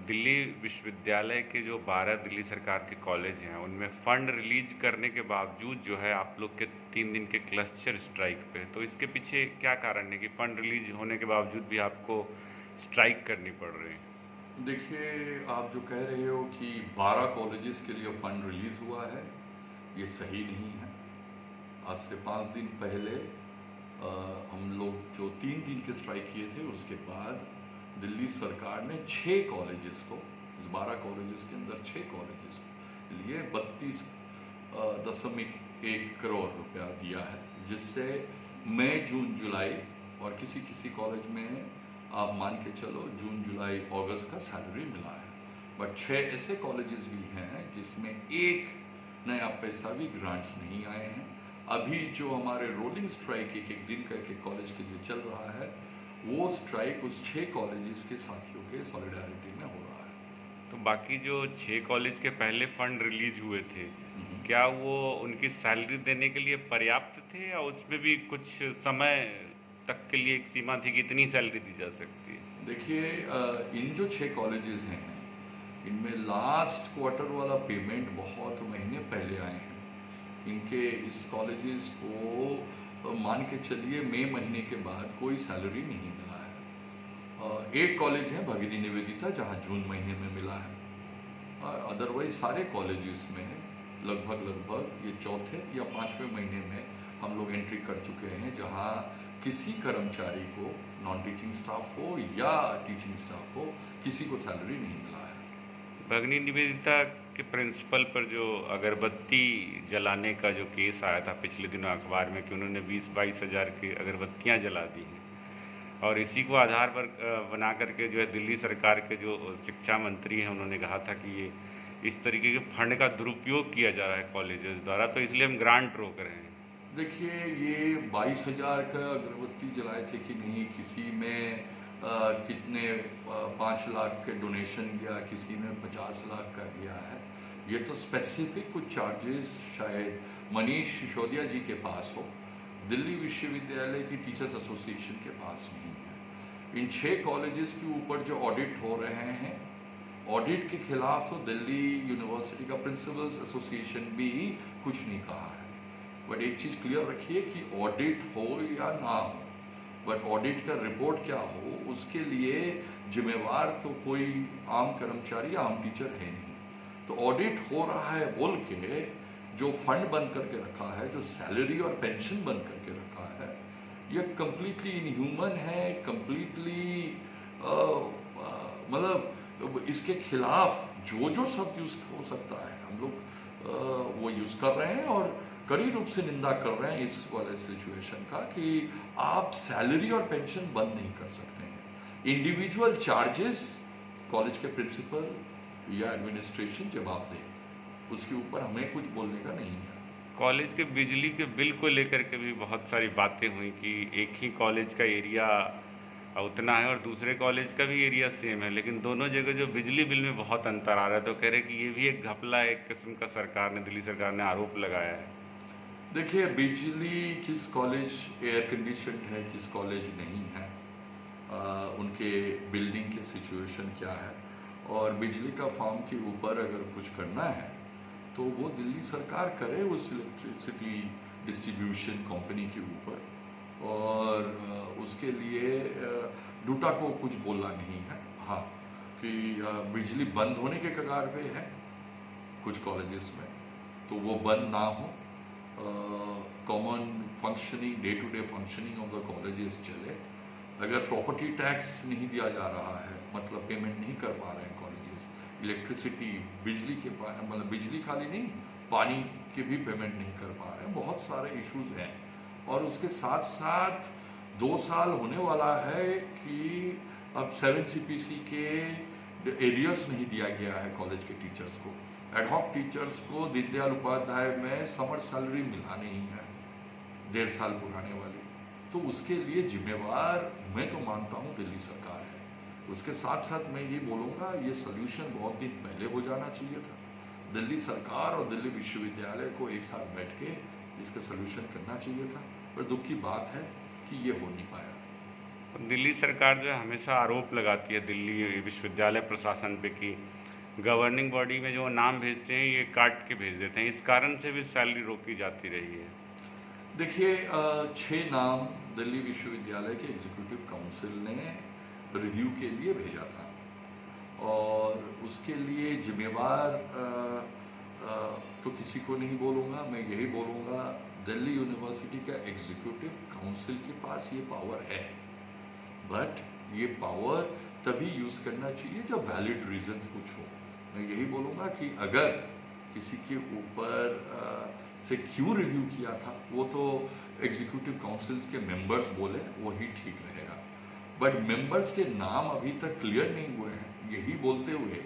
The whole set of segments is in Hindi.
दिल्ली विश्वविद्यालय के जो 12 दिल्ली सरकार के कॉलेज हैं उनमें फ़ंड रिलीज करने के बावजूद जो है आप लोग के 3 दिन के क्लस्टर स्ट्राइक पे, तो इसके पीछे क्या कारण है कि फ़ंड रिलीज होने के बावजूद भी आपको स्ट्राइक करनी पड़ रही है? देखिए, आप जो कह रहे हो कि 12 कॉलेजेस के लिए फ़ंड रिलीज़ हुआ है, ये सही नहीं है। आज से 5 दिन पहले हम लोग जो 3 दिन के स्ट्राइक किए थे, उसके बाद दिल्ली सरकार ने 6 कॉलेजेस को, इस 12 कॉलेजेस के अंदर 6 कॉलेजेस के लिए 32.1 करोड़ रुपया दिया है, जिससे मई, जून, जुलाई और किसी किसी कॉलेज में आप मान के चलो जून, जुलाई, अगस्त का सैलरी मिला है। बट 6 ऐसे कॉलेजेस भी हैं जिसमें एक नया पैसा भी ग्रांट्स नहीं आए हैं। अभी जो हमारे रोलिंग स्ट्राइक एक एक दिन करके कॉलेज के लिए चल रहा है, वो स्ट्राइक उस 6 कॉलेजेस के साथियों के सॉलिडारिटी में हो रहा है। तो बाकी जो 6 कॉलेज के पहले फ़ंड रिलीज हुए थे, क्या वो उनकी सैलरी देने के लिए पर्याप्त थे या उसमें भी कुछ समय तक के लिए एक सीमा थी कि इतनी सैलरी दी जा सकती है? देखिए, इन जो 6 कॉलेजेस हैं, इनमें लास्ट क्वार्टर वाला पेमेंट बहुत महीने पहले आए हैं। इनके इस कॉलेजेस को मान के चलिए मई महीने के बाद कोई सैलरी नहीं मिला है। एक कॉलेज है भगिनी निवेदिता, जहां जून महीने में मिला है। अदरवाइज सारे कॉलेजेस में लगभग ये चौथे या 5वें महीने में हम लोग एंट्री कर चुके हैं, जहां किसी कर्मचारी को, नॉन टीचिंग स्टाफ हो या टीचिंग स्टाफ हो, किसी को सैलरी नहीं मिला है। भगिनी निवेदिता के प्रिंसिपल पर जो अगरबत्ती जलाने का जो केस आया था पिछले दिनों अखबार में कि उन्होंने 20-22 हज़ार की अगरबत्तियां जला दी हैं, और इसी को आधार पर बना करके जो है दिल्ली सरकार के जो शिक्षा मंत्री हैं उन्होंने कहा था कि ये इस तरीके के फंड का दुरुपयोग किया जा रहा है कॉलेजेस द्वारा, तो इसलिए हम ग्रांट रोक रहे हैं। देखिए, ये 22,000 का अगरबत्ती जलाए थे कि नहीं, किसी में कितने 5 लाख के डोनेशन गया, किसी में 50 लाख का गया है। ये तो स्पेसिफिक कुछ चार्जेस शायद मनीष सिसोदिया जी के पास हो, दिल्ली विश्वविद्यालय की टीचर्स एसोसिएशन के पास नहीं है। इन 6 कॉलेजेस के ऊपर जो ऑडिट हो रहे हैं, ऑडिट के खिलाफ तो दिल्ली यूनिवर्सिटी का प्रिंसिपल्स एसोसिएशन भी कुछ नहीं कहा है। बट एक चीज़ क्लियर रखिए कि ऑडिट हो या ना हो, बट ऑडिट का रिपोर्ट क्या हो, उसके लिए जिम्मेवार तो कोई आम कर्मचारी, आम टीचर है नहीं। तो ऑडिट हो रहा है बोल के जो फंड बंद करके रखा है, जो सैलरी और पेंशन बंद करके रखा है, यह कंप्लीटली इनह्यूमन है, कंप्लीटली मतलब इसके खिलाफ जो जो शब्द यूज हो सकता है हम लोग वो यूज कर रहे हैं, और कड़ी रूप से निंदा कर रहे हैं इस वाले सिचुएशन का कि आप सैलरी और पेंशन बंद नहीं कर सकते हैं। इंडिविजुअल चार्जेस कॉलेज के प्रिंसिपल या एडमिनिस्ट्रेशन जवाब दे, उसके ऊपर हमें कुछ बोलने का नहीं है। कॉलेज के बिजली के बिल को लेकर के भी बहुत सारी बातें हुई कि एक ही कॉलेज का एरिया उतना है और दूसरे कॉलेज का भी एरिया सेम है, लेकिन दोनों जगह जो बिजली बिल में बहुत अंतर आ रहा है, तो कह रहे कि ये भी एक घपला, एक किस्म का सरकार ने, दिल्ली सरकार ने आरोप लगाया है। देखिए, बिजली किस कॉलेज एयर कंडीशन है, किस कॉलेज नहीं है, उनके बिल्डिंग के सिचुएशन क्या है, और बिजली का फार्म के ऊपर अगर कुछ करना है तो वो दिल्ली सरकार करे उस इलेक्ट्रिसिटी डिस्ट्रीब्यूशन कंपनी के ऊपर, और उसके लिए डूटा को कुछ बोलना नहीं है। हाँ, कि बिजली बंद होने के कगार पे है कुछ कॉलेजेस में, तो वो बंद ना हो, common functioning, day to day functioning of the colleges चले। अगर प्रॉपर्टी टैक्स नहीं दिया जा रहा है, मतलब पेमेंट नहीं कर पा रहे हैं कॉलेजेस, इलेक्ट्रिसिटी, बिजली के मतलब बिजली खाली नहीं, पानी के भी पेमेंट नहीं कर पा रहे हैं, बहुत सारे इश्यूज हैं। और उसके साथ साथ 2 साल होने वाला है कि अब 7 CPC के एरियर्स नहीं दिया गया है कॉलेज के टीचर्स को। एडहॉक टीचर्स को दीनदयाल उपाध्याय में समर सैलरी मिला नहीं है, 1.5 साल पुराने वाली, तो उसके लिए जिम्मेवार मैं तो मानता हूँ दिल्ली सरकार है। उसके साथ साथ मैं ये बोलूँगा, ये सोल्यूशन बहुत दिन पहले हो जाना चाहिए था। दिल्ली सरकार और दिल्ली विश्वविद्यालय को एक साथ बैठ के इसका सोल्यूशन करना चाहिए था, पर दुख की बात है कि ये हो नहीं पाया। दिल्ली सरकार जो है हमेशा आरोप लगाती है दिल्ली विश्वविद्यालय प्रशासन पे कि गवर्निंग बॉडी में जो नाम भेजते हैं ये काट के भेज देते हैं, इस कारण से भी सैलरी रोकी जाती रही है। देखिए, 6 नाम दिल्ली विश्वविद्यालय के एग्जीक्यूटिव काउंसिल ने रिव्यू के लिए भेजा था और उसके लिए जिम्मेवार तो किसी को नहीं बोलूँगा, मैं यही बोलूँगा दिल्ली यूनिवर्सिटी का एग्जीक्यूटिव काउंसिल के पास ये पावर है, बट ये पावर तभी यूज़ करना चाहिए जब वैलिड रीजंस कुछ हो। मैं यही बोलूँगा कि अगर किसी के ऊपर से क्यों रिव्यू किया था वो तो एग्जीक्यूटिव काउंसिल के मेंबर्स बोले, वही ठीक रहेगा, बट मेंबर्स के नाम अभी तक क्लियर नहीं हुए हैं, यही बोलते हुए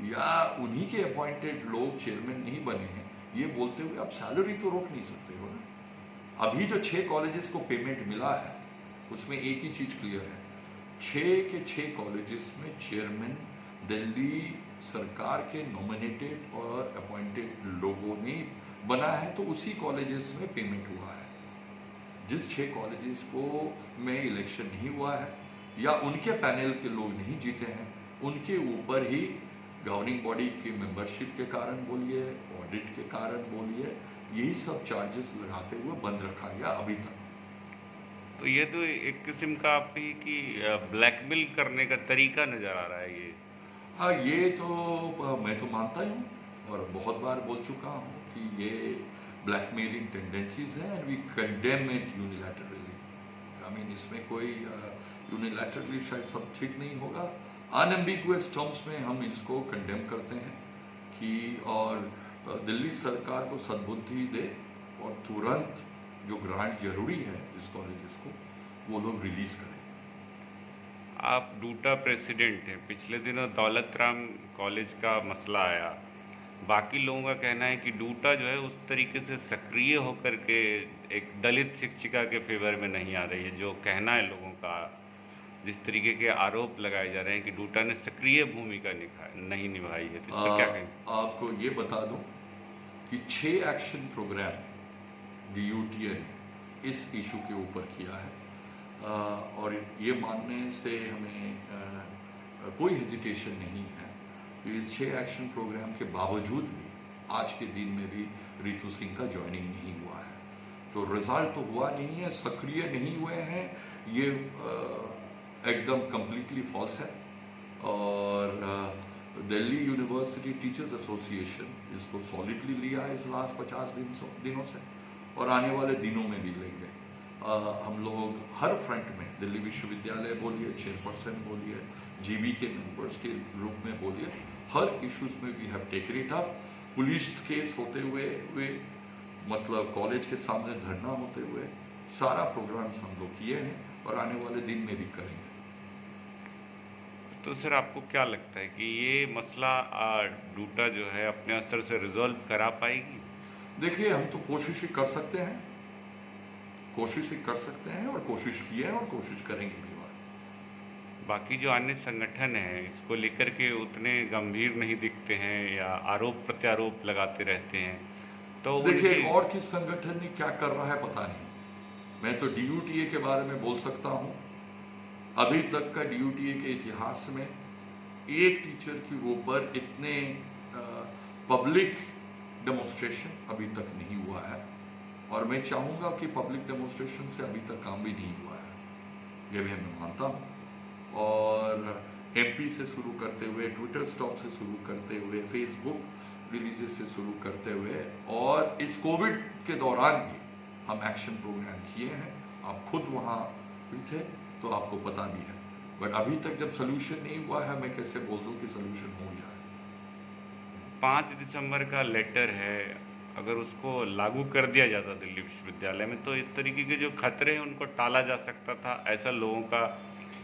या उन्हीं के अपॉइंटेड लोग चेयरमैन नहीं बने हैं, ये बोलते हुए आप सैलरी तो रोक नहीं सकते हो ना। अभी जो 6 कॉलेजेस को पेमेंट मिला है उसमें एक ही चीज़ क्लियर है, 6 के 6 कॉलेजेस में चेयरमैन दिल्ली सरकार के नॉमिनेटेड और अपॉइंटेड लोगों ने बना है, तो उसी कॉलेजेस में पेमेंट हुआ है। जिस 6 कॉलेजेस को में इलेक्शन नहीं हुआ है या उनके पैनल के लोग नहीं जीते हैं, उनके ऊपर ही गवर्निंग बॉडी की मेंबरशिप के कारण बोलिए, ऑडिट के कारण बोलिए, यही सब चार्जेस लगाते हुए बंद रखा गया अभी तक। तो ये तो एक किस्म का आपकी कि ब्लैकमेल करने का तरीका नज़र आ रहा है ये। हाँ, ये तो मैं तो मानता ही हूँ और बहुत बार बोल चुका हूँ कि ये ब्लैकमेलिंग टेंडेंसीज हैं and we condemn it unilaterally. I mean इसमें कोई यूनिलैटरली शायद सब ठीक नहीं होगा, अनएम्बिगुअस टर्म्स में हम इसको कंडेम करते हैं कि और दिल्ली सरकार को सद्बुद्धि दे और तुरंत जो ग्रांट जरूरी है इस कॉलेजेस को वो लोग रिलीज करें। आप डूटा प्रेसिडेंट हैं, पिछले दिनों दौलत राम कॉलेज का मसला आया, बाकी लोगों का कहना है कि डूटा जो है उस तरीके से सक्रिय होकर के एक दलित शिक्षिका के फेवर में नहीं आ रही है, जो कहना है लोगों का, जिस तरीके के आरोप लगाए जा रहे हैं कि डूटा ने सक्रिय भूमिका नहीं निभाई है, तो इस पर क्या कहें? आपको ये बता दूं कि 6 एक्शन प्रोग्राम DUTA ने इस इशू के ऊपर किया है और ये मानने से हमें कोई हेजिटेशन नहीं है कि इस 6 एक्शन प्रोग्राम के बावजूद भी आज के दिन में भी रितु सिंह का ज्वाइनिंग नहीं हुआ है, तो रिजल्ट तो हुआ नहीं है, सक्रिय नहीं हुए हैं, ये एकदम कम्प्लीटली फॉल्स है। और दिल्ली यूनिवर्सिटी टीचर्स एसोसिएशन इसको सॉलिडली लिया है इस लास्ट 50 दिनों से और आने वाले दिनों में भी लेंगे। हम लोग हर फ्रंट में दिल्ली विश्वविद्यालय बोलिए, चेयरपर्सन बोलिए, GB के मेंबर्स के रूप में बोलिए, हर इश्यूज में we have taken it up. Police case होते हुए मतलब कॉलेज के सामने धरना होते हुए सारा प्रोग्राम्स हम लोग किए हैं और आने वाले दिन में भी करेंगे। तो सर आपको क्या लगता है कि ये मसला डूटा जो है अपने स्तर से रिजॉल्व करा पाएगी? देखिए, हम तो कोशिश ही कर सकते हैं, और कोशिश की है और कोशिश करेंगे भी। बाकी जो अन्य संगठन हैं इसको लेकर के उतने गंभीर नहीं दिखते हैं या आरोप प्रत्यारोप लगाते रहते हैं, तो देखिए और किस संगठन ने क्या कर रहा है पता नहीं। मैं तो DUTA के बारे में बोल सकता हूँ, अभी तक का DUTA के इतिहास में एक टीचर के ऊपर इतने पब्लिक डेमोन्स्ट्रेशन अभी तक नहीं हुआ है और मैं चाहूँगा कि पब्लिक डेमोन्स्ट्रेशन से अभी तक काम भी नहीं हुआ है, ये भी मैं मानता हूँ। और MP से शुरू करते हुए, ट्विटर स्टॉप से शुरू करते हुए, फेसबुक रिलीजेस से शुरू करते हुए और इस कोविड के दौरान भी हम एक्शन प्रोग्राम किए हैं। आप खुद वहाँ भी थे तो आपको पता भी है, बट अभी तक जब सोल्यूशन नहीं हुआ है मैं कैसे बोल दूँ कि सोल्यूशन हो गया है। 5 दिसंबर का लेटर है, अगर उसको लागू कर दिया जाता दिल्ली विश्वविद्यालय में तो इस तरीके के जो खतरे हैं उनको टाला जा सकता था, ऐसा लोगों का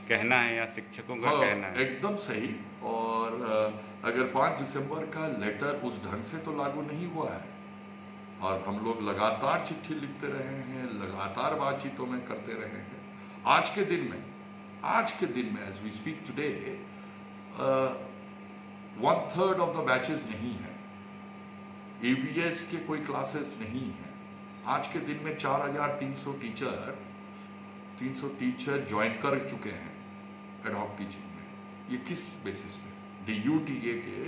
कहना है या शिक्षकों का कहना है। एकदम सही। और अगर 5 दिसंबर का लेटर उस ढंग से तो लागू नहीं हुआ है और हम लोग लगातार चिट्ठी लिखते रहे हैं, लगातार बातचीतों में करते रहे हैं। आज के दिन में as we speak today 1/3 of the batches नहीं है, EVS के कोई क्लासेस नहीं है। आज के दिन में 4300 टीचर 300 टीचर ज्वाइन कर चुके हैं एडहॉक टीचिंग में। ये किस बेसिस पे? DUTA के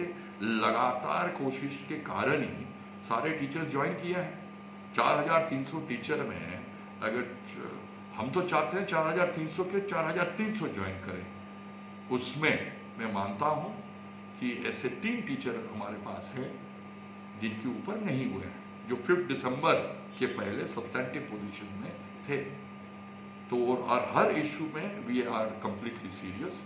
लगातार कोशिश के कारण ही सारे टीचर्स ज्वाइन किए हैं। 4300 टीचर में अगर हम तो चाहते हैं 4300 के 4300 ज्वाइन करें, उसमें मैं मानता हूं कि ऐसे 3 टीचर हमारे पास है जिनके ऊपर नहीं हुए हैं, जो 5 दिसंबर के पहले सब्सटेंटिव पोजीशन में थे। तो और हर इशू में वी आर कंप्लीटली सीरियस।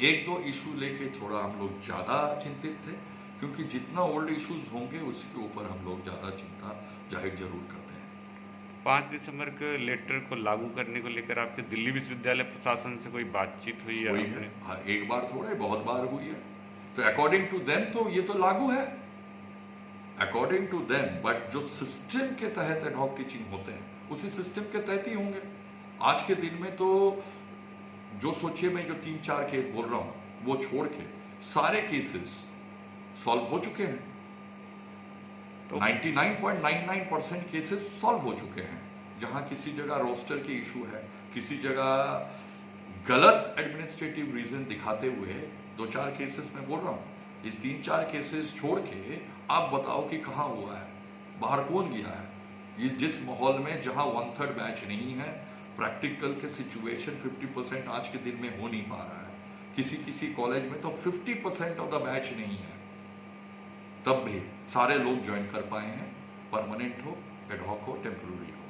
एक दो इशू लेके थोड़ा हम लोग ज़्यादा चिंतित थे, क्योंकि जितना ओल्ड इश्यूज होंगे उसके ऊपर हम लोग ज़्यादा चिंता जाहिर जरूर करते हैं। 5 दिसंबर के लेटर को लागू करने को लेकर आपके दिल्ली विश्वविद्यालय प्रशासन से कोई बातचीत हुई है? हुई है, हाँ, एक बार थोड़ा बहुत बार हुई है। तो अकॉर्डिंग टू देम तो ये तो लागू है, अकॉर्डिंग टू देम, बट जो सिस्टम के तहत एडहॉक टीचिंग होते हैं उसी सिस्टम के तहत ही होंगे। आज के दिन में तो जो सोचिए, मैं जो 3-4 केस बोल रहा हूं वो छोड़ के सारे केसेस सॉल्व हो चुके हैं। तो 99.99% केसेस सॉल्व हो चुके हैं। जहां किसी जगह रोस्टर के इशू है, किसी जगह गलत एडमिनिस्ट्रेटिव रीजन दिखाते हुए 2-4 केसेस में बोल रहा हूं, इस 3-4 केसेस छोड़ के आप बताओ कि कहां हुआ है, बाहर कौन गया है। ये जिस माहौल में जहां 1/3 बैच नहीं है, प्रैक्टिकल के सिचुएशन 50% आज के दिन में हो नहीं पा रहा है, किसी किसी कॉलेज में तो 50% ऑफ द बैच नहीं है, तब भी सारे लोग ज्वाइन कर पाए हैं, परमानेंट हो, एडहॉक हो, टेम्पररी हो।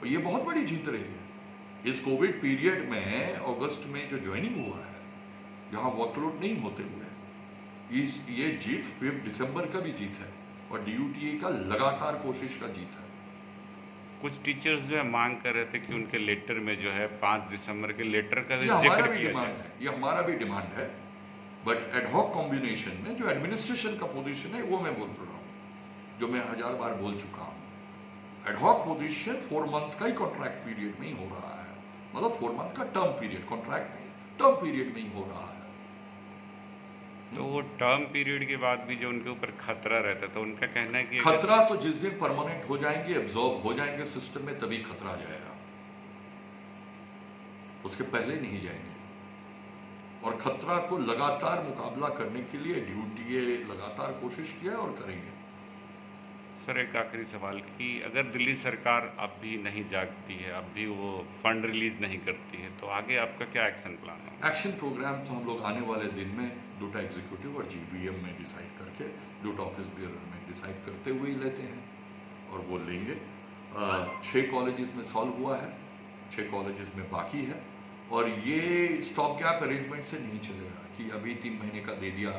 और ये बहुत बड़ी जीत रही है। इस कोविड पीरियड में अगस्त में जो ज्वाइनिंग हुआ है, जहां वर्कलोड नहीं होते हुए, ये जीत 5 दिसंबर का भी जीत है और DUTA का लगातार कोशिश का जीत है। कुछ टीचर्स जो है मांग कर रहे थे कि उनके लेटर में जो है 5 दिसंबर के लेटर का ये हमारा जिक्र भी किया डिमांड जाए। है, ये हमारा भी डिमांड है, बट एडहॉक कॉम्बिनेशन में जो एडमिनिस्ट्रेशन का पोजीशन है वो मैं बोल रहा हूँ, जो मैं 1000 बार बोल चुका हूँ। एडहॉक पोजीशन 4 मंथ का ही कॉन्ट्रैक्ट पीरियड में ही हो रहा है, मतलब 4 मंथ का टर्म पीरियड, कॉन्ट्रैक्ट नहीं, टर्म पीरियड में ही हो रहा है। तो वो टर्म पीरियड के बाद भी जो उनके ऊपर खतरा रहता था, उनका कहना है कि खतरा तो जिस दिन परमानेंट हो जाएंगे, एब्जॉर्ब हो जाएंगे सिस्टम में, तभी खतरा जाएगा, उसके पहले नहीं जाएंगे। और खतरा को लगातार मुकाबला करने के लिए DUTA लगातार कोशिश किया है और करेंगे। सर, एक आखिरी सवाल कि अगर दिल्ली सरकार अब भी नहीं जागती है, अब भी वो फंड रिलीज नहीं करती है, तो आगे आपका क्या एक्शन प्लान होगा? एक्शन प्रोग्राम तो हम लोग आने वाले दिन में डोटा एग्जीक्यूटिव और GBM में डिसाइड करके, डोटा ऑफिस बियर में डिसाइड करते हुए ही लेते हैं और वो लेंगे। 6 कॉलेजेस में सॉल्व हुआ है, 6 कॉलेजेस में बाकी है, और ये स्टॉप गैप अरेंजमेंट से नहीं चलेगा कि अभी 3 महीने का दे दिया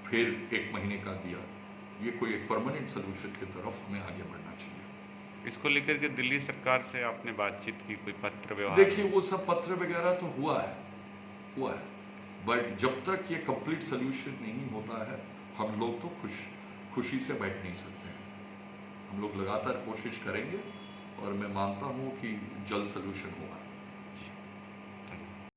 फिर 1 महीने का दिया। ये कोई एक परमानेंट सोल्यूशन की तरफ हमें आगे बढ़ना चाहिए। इसको लेकर के दिल्ली सरकार से आपने बातचीत की, कोई पत्र व्यवहार? देखिए, वो सब पत्र वगैरह तो हुआ है, बट जब तक ये कंप्लीट सोल्यूशन नहीं होता है, हम लोग तो खुशी से बैठ नहीं सकते हैं। हम लोग लगातार कोशिश करेंगे और मैं मानता हूँ कि जल्द सोल्यूशन होगा।